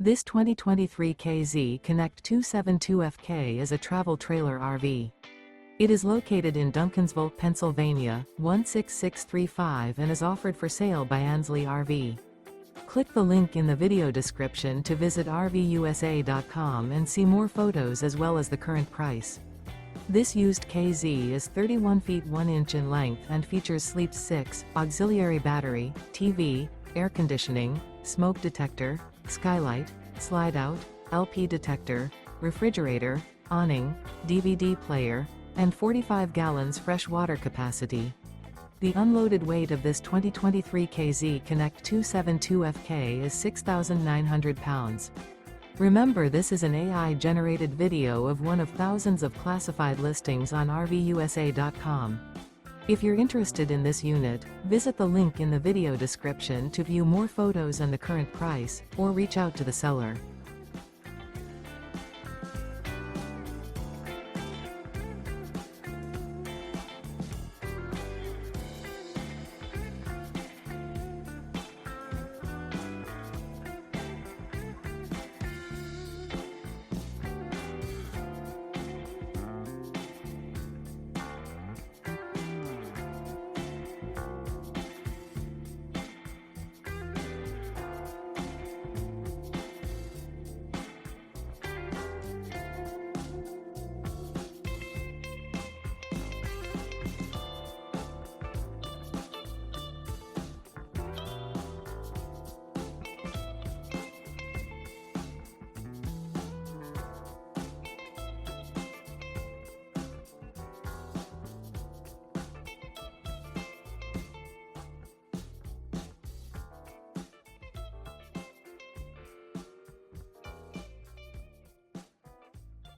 This 2023 KZ Connect 272FK is a travel trailer RV. It is located in Duncansville, Pennsylvania, 16635 and is offered for sale by Ansley RV. Click the link in the video description to visit RVUSA.com and see more photos as well as the current price. This used KZ is 31 feet 1 inch in length and features sleep 6, auxiliary battery, TV, air conditioning, smoke detector, Skylight, slide out, LP detector, refrigerator, awning, DVD player, and 45 gallons fresh water capacity. The unloaded weight of this 2023 KZ Connect 272FK is 6,900 pounds. Remember, this is an AI-generated video of one of thousands of classified listings on RVUSA.com. If you're interested in this unit, visit the link in the video description to view more photos and the current price, or reach out to the seller.